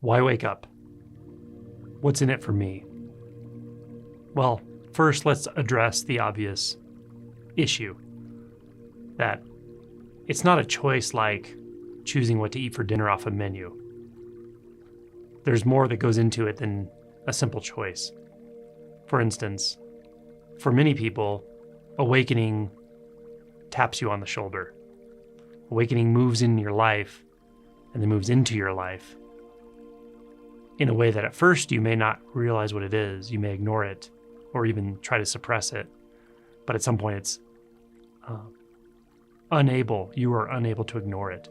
Why wake up? What's in it for me? Well, first let's address the obvious issue that it's not a choice like choosing what to eat for dinner off a menu. There's more that goes into it than a simple choice. For instance, for many people, awakening taps you on the shoulder. Awakening moves in your life and then moves into your life in a way that at first you may not realize what it is. You may ignore it or even try to suppress it. But at some point it's you are unable to ignore it.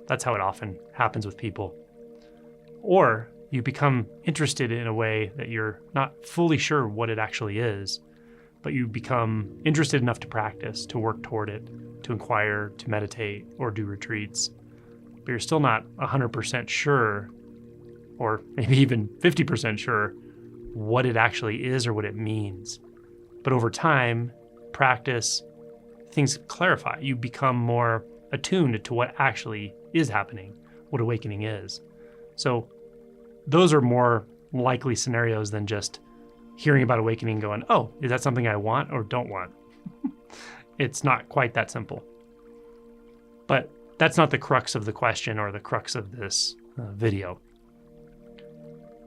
That's how it often happens with people. Or you become interested in a way that you're not fully sure what it actually is, but you become interested enough to practice, to work toward it, to inquire, to meditate, or do retreats. But you're still not 100% sure, or maybe even 50% sure, what it actually is or what it means. But over time, practice, things clarify. You become more attuned to what actually is happening, what awakening is. So those are more likely scenarios than just hearing about awakening going, oh, is that something I want or don't want? It's not quite that simple. But that's not the crux of the question or the crux of this video.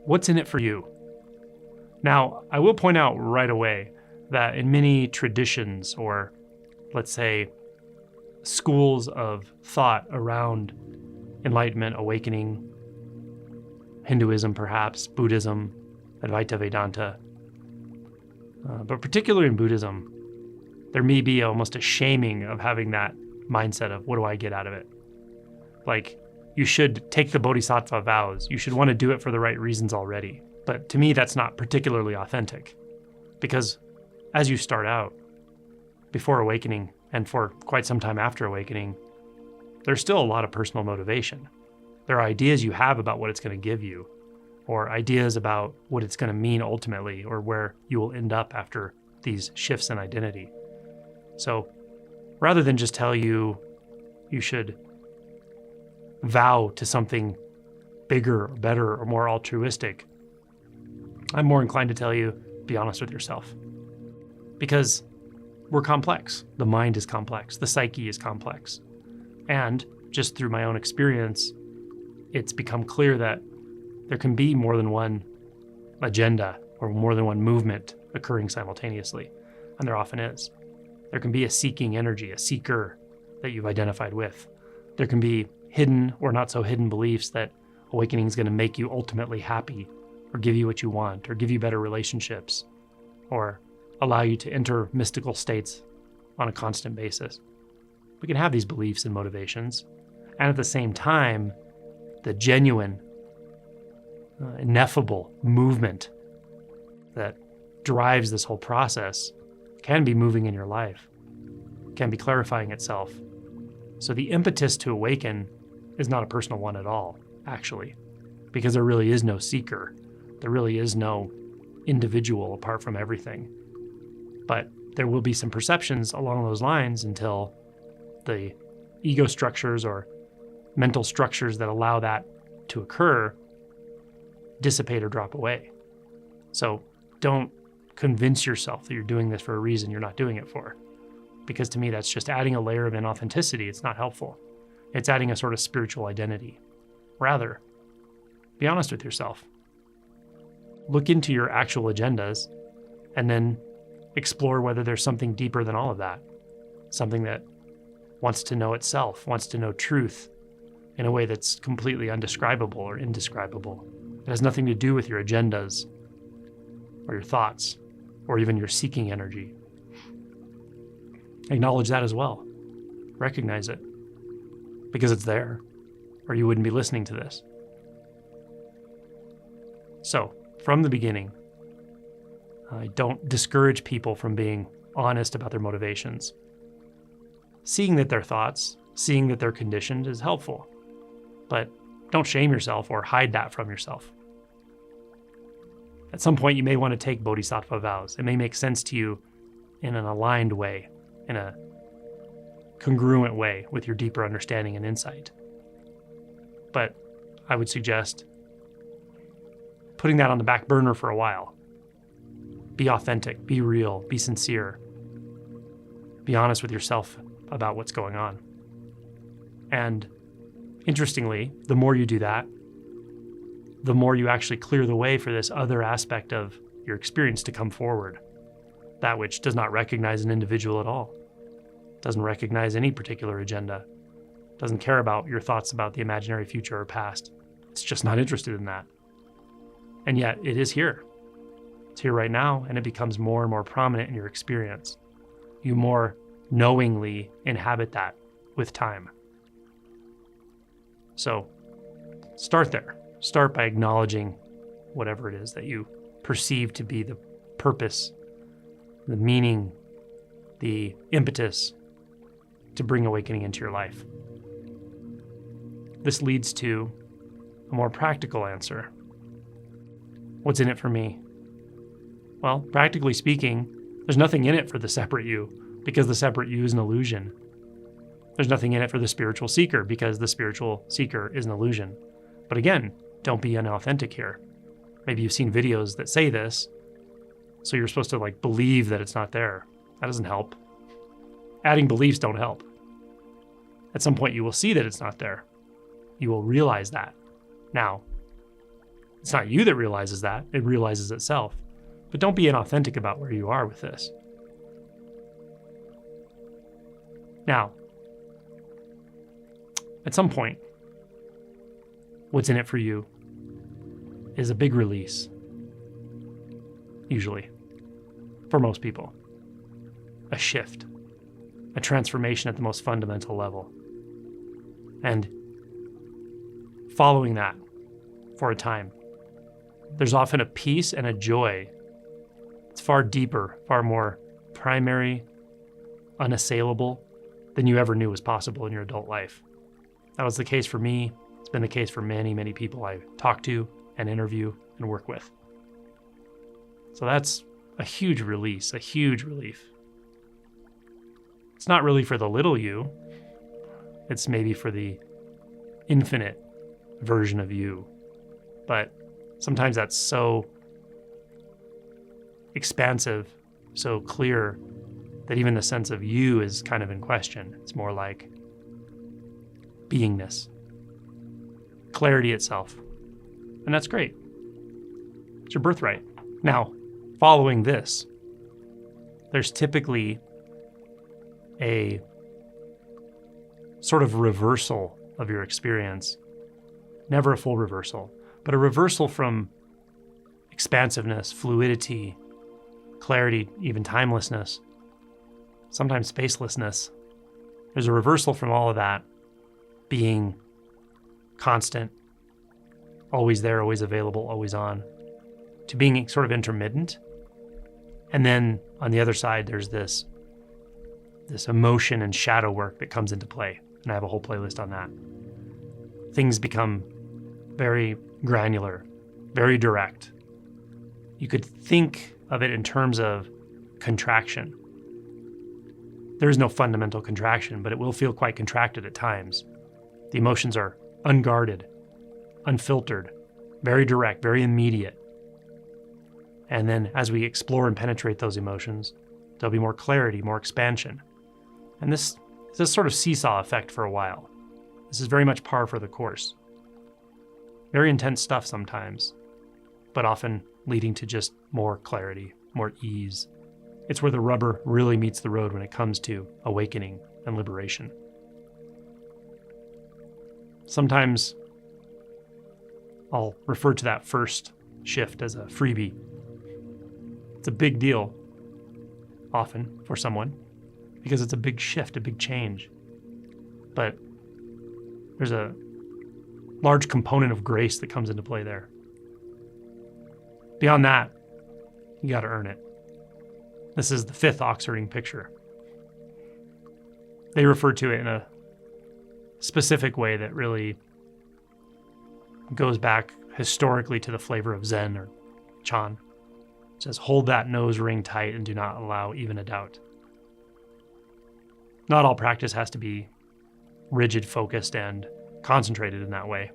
What's in it for you? Now, I will point out right away that in many traditions, or let's say schools of thought around enlightenment, awakening, Hinduism perhaps, Buddhism, Advaita Vedanta, but particularly in Buddhism, there may be almost a shaming of having that mindset of, what do I get out of it? Like, you should take the bodhisattva vows. You should want to do it for the right reasons already. But to me, that's not particularly authentic, because as you start out, before awakening and for quite some time after awakening, there's still a lot of personal motivation. There are ideas you have about what it's going to give you, or ideas about what it's going to mean ultimately, or where you will end up after these shifts in identity. So rather than just tell you you should vow to something bigger or better or more altruistic, I'm more inclined to tell you, be honest with yourself. Because we're complex. The mind is complex. The psyche is complex. And just through my own experience, it's become clear that there can be more than one agenda or more than one movement occurring simultaneously. And there often is. There can be a seeking energy, a seeker that you've identified with. There can be hidden or not so hidden beliefs that awakening is going to make you ultimately happy, or give you what you want, or give you better relationships, or allow you to enter mystical states on a constant basis. We can have these beliefs and motivations, and at the same time, the genuine, ineffable movement that drives this whole process can be moving in your life, can be clarifying itself. So the impetus to awaken is not a personal one at all, actually, because there really is no seeker. There really is no individual apart from everything. But there will be some perceptions along those lines until the ego structures or mental structures that allow that to occur dissipate or drop away. So don't convince yourself that you're doing this for a reason you're not doing it for. Because to me, that's just adding a layer of inauthenticity. It's not helpful. It's adding a sort of spiritual identity. Rather, be honest with yourself. Look into your actual agendas and then explore whether there's something deeper than all of that. Something that wants to know itself, wants to know truth in a way that's completely undescribable or indescribable. It has nothing to do with your agendas or your thoughts or even your seeking energy. Acknowledge that as well. Recognize it, because it's there, or you wouldn't be listening to this. So, from the beginning, I don't discourage people from being honest about their motivations. Seeing that they're thoughts, seeing that they're conditioned is helpful, but don't shame yourself or hide that from yourself. At some point, you may want to take bodhisattva vows. It may make sense to you in an aligned way, in a congruent way with your deeper understanding and insight. But I would suggest putting that on the back burner for a while. Be authentic, be real, be sincere. Be honest with yourself about what's going on. And interestingly, the more you do that, the more you actually clear the way for this other aspect of your experience to come forward. That which does not recognize an individual at all, doesn't recognize any particular agenda, doesn't care about your thoughts about the imaginary future or past. It's just not interested in that. And yet it is here. It's here right now, and it becomes more and more prominent in your experience. You more knowingly inhabit that with time. So start there. Start by acknowledging whatever it is that you perceive to be the purpose, the meaning, the impetus to bring awakening into your life. This leads to a more practical answer. What's in it for me? Well, practically speaking, there's nothing in it for the separate you, because the separate you is an illusion. There's nothing in it for the spiritual seeker, because the spiritual seeker is an illusion. But again, don't be unauthentic here. Maybe you've seen videos that say this, so you're supposed to believe that it's not there. That doesn't help. Adding beliefs don't help. At some point you will see that it's not there. You will realize that. Now, it's not you that realizes that, it realizes itself. But don't be inauthentic about where you are with this. Now, at some point, what's in it for you is a big release. Usually. For most people. A shift. A transformation at the most fundamental level. And following that for a time, there's often a peace and a joy. It's far deeper, far more primary, unassailable than you ever knew was possible in your adult life. That was the case for me. It's been the case for many, many people I talk to and interview and work with. So that's a huge release, a huge relief. It's not really for the little you. It's maybe for the infinite version of you. But sometimes that's so expansive, so clear, that even the sense of you is kind of in question. It's more like beingness, clarity itself. And that's great. It's your birthright. Now, following this, there's typically a sort of reversal of your experience. Never a full reversal, but a reversal from expansiveness, fluidity, clarity, even timelessness, sometimes spacelessness. There's a reversal from all of that being constant, always there, always available, always on, to being sort of intermittent. And then on the other side, there's this emotion and shadow work that comes into play. And I have a whole playlist on that. Things become very granular, very direct. You could think of it in terms of contraction. There is no fundamental contraction, but it will feel quite contracted at times. The emotions are unguarded, unfiltered, very direct, very immediate. And then as we explore and penetrate those emotions, there'll be more clarity, more expansion. And this sort of seesaw effect for a while. This is very much par for the course. Very intense stuff sometimes, but often leading to just more clarity, more ease. It's where the rubber really meets the road when it comes to awakening and liberation. Sometimes I'll refer to that first shift as a freebie. It's a big deal, often, for someone, because it's a big shift, a big change. But there's a large component of grace that comes into play there. Beyond that, you got to earn it. This is the fifth ox-herding picture. They refer to it in a specific way that really goes back historically to the flavor of Zen or Chan. It says, hold that nose ring tight and do not allow even a doubt. Not all practice has to be rigid, focused, and concentrated in that way.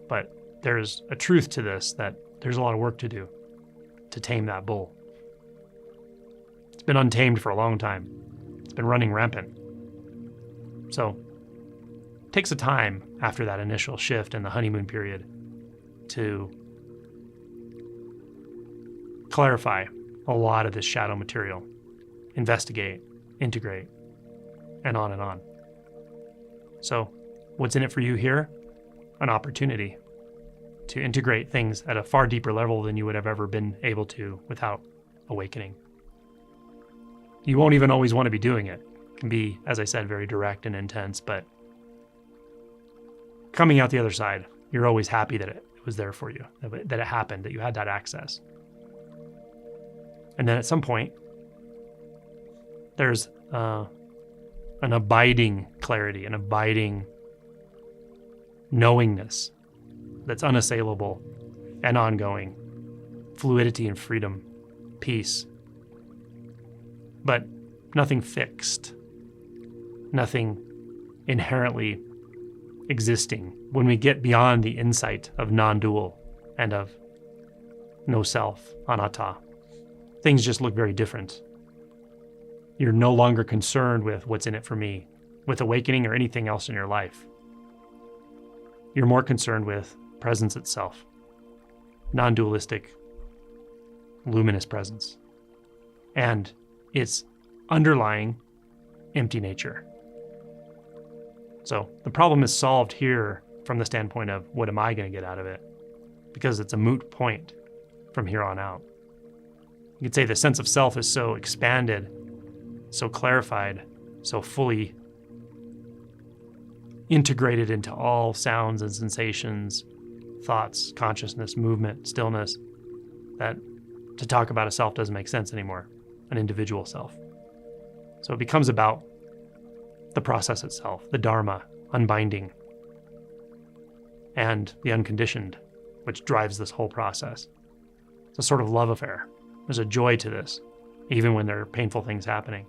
But there's a truth to this that there's a lot of work to do to tame that bull. It's been untamed for a long time. It's been running rampant. So it takes a time after that initial shift in the honeymoon period to clarify a lot of this shadow material, investigate, integrate, and on and on. So what's in it for you here? An opportunity to integrate things at a far deeper level than you would have ever been able to without awakening. You won't even always want to be doing it. It can be, as I said, very direct and intense, but coming out the other side, you're always happy that it was there for you, that it happened, that you had that access. And then at some point, there's an abiding clarity, an abiding knowingness that's unassailable and ongoing, fluidity and freedom, peace, but nothing fixed, nothing inherently existing. When we get beyond the insight of non-dual and of no self, anatta, things just look very different. You're no longer concerned with what's in it for me, with awakening or anything else in your life. You're more concerned with presence itself, non-dualistic, luminous presence, and its underlying empty nature. So the problem is solved here from the standpoint of what am I going to get out of it? Because it's a moot point from here on out. You could say the sense of self is so expanded, so clarified, so fully integrated into all sounds and sensations, thoughts, consciousness, movement, stillness, that to talk about a self doesn't make sense anymore, an individual self. So it becomes about the process itself, the Dharma, unbinding, and the unconditioned, which drives this whole process. It's a sort of love affair. There's a joy to this, even when there are painful things happening.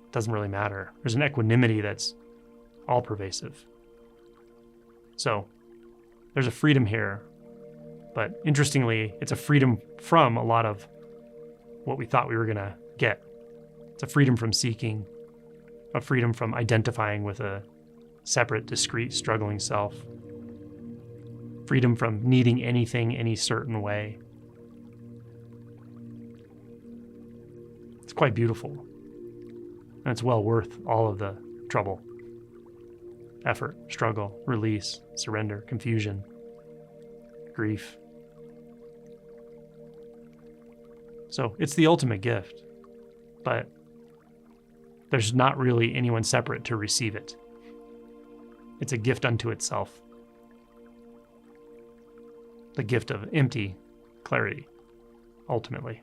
It doesn't really matter. There's an equanimity that's all pervasive. So there's a freedom here, but interestingly, it's a freedom from a lot of what we thought we were going to get. It's a freedom from seeking, a freedom from identifying with a separate, discrete, struggling self, freedom from needing anything any certain way. It's quite beautiful, and it's well worth all of the trouble, effort, struggle, release, surrender, confusion, grief. So it's the ultimate gift, but there's not really anyone separate to receive it. It's a gift unto itself. The gift of empty clarity, ultimately.